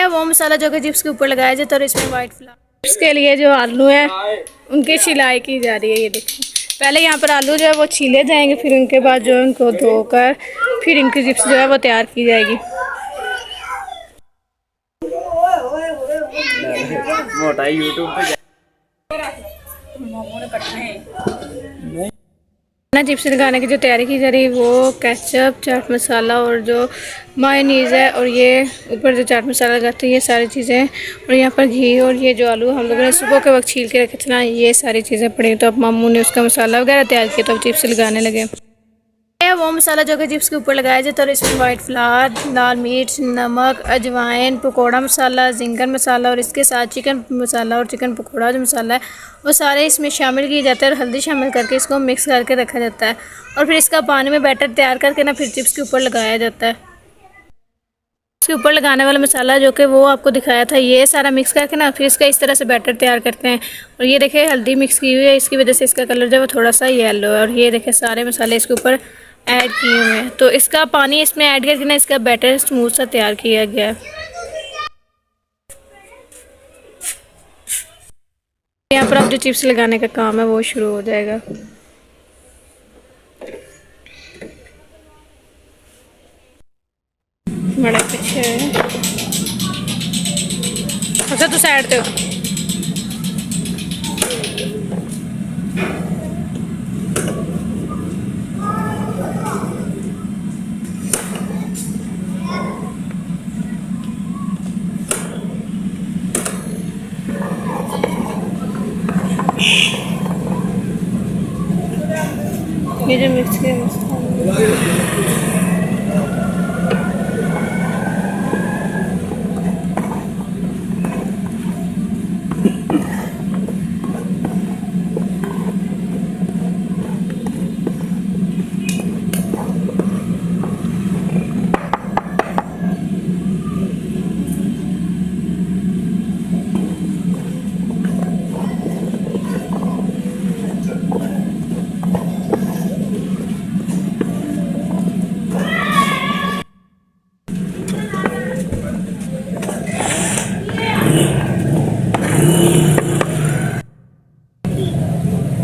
वो मसाला जो कि चिप्स के ऊपर लगाया जाता है और इसमें वाइट फ्लावर। चिप्स के लिए जो आलू है उनकी छिलाई की जा रही है। ये देखिए, पहले यहाँ पर आलू जो है वो छीले जाएंगे, फिर उनके बाद जो है उनको धोकर फिर इनकी चिप्स जो है वो तैयार की जाएगी। मोटा यूट्यूब पे ना चिप्स लगाने की जो तैयारी की जा रही है वो केचप, चाट मसाला और जो मायोनीज़ है और ये ऊपर जो चाट मसाला लगाते हैं ये सारी चीज़ें, और यहाँ पर घी और ये जो आलू हम लोगों ने सुबह के वक्त छील के रखे थे ना, ये सारी चीज़ें पड़ी। तो अब मामू ने उसका मसाला वगैरह तैयार किया तो अब चिप्स लगाने लगे। वो मसाला जो कि चिप्स के ऊपर लगाया जाता है और इसमें वाइट फ्लावर, लाल मिर्च, नमक, अजवाइन, पकोड़ा मसाला, जिंगर मसाला और इसके साथ चिकन मसाला और चिकन पकोड़ा जो मसाला है वो सारे इसमें शामिल किए जाते हैं और हल्दी शामिल करके इसको मिक्स करके रखा जाता है और फिर इसका पानी में बैटर तैयार करके ना फिर चिप्स के ऊपर लगाया जाता है। इसके ऊपर लगाने वाला मसाला जो कि वो आपको दिखाया था, ये सारा मिक्स करके ना फिर इसका इस तरह से बैटर तैयार करते हैं। और ये देखें हल्दी मिक्स की हुई है, इसकी वजह से इसका कलर जो है वो थोड़ा सा येलो है। और ये देखें सारे मसाले इसके ऊपर ऐड किए हुए हैं, तो इसका पानी इसमें ऐड करके ना इसका बैटर स्मूथ सा तैयार किया गया है। यहाँ पर अब जो चिप्स लगाने का काम है वो शुरू हो जाएगा। बड़ा पीछे है, अच्छा तू साइड पे हो। ये जो मिक्स किया मसाला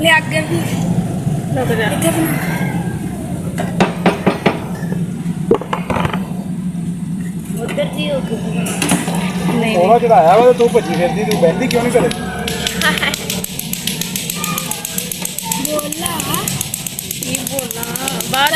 ले आगे भी लग जा उधर जी होगी नहीं ओला चढ़ाया वा तू भजी फिरदी तू बहती क्यों नहीं करे बोला ये बोला बात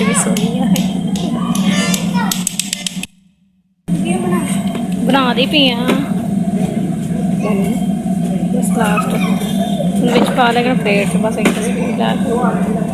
भी सोनी है बना दी पी बस लास्ट पा लेगा प्लेट बस एक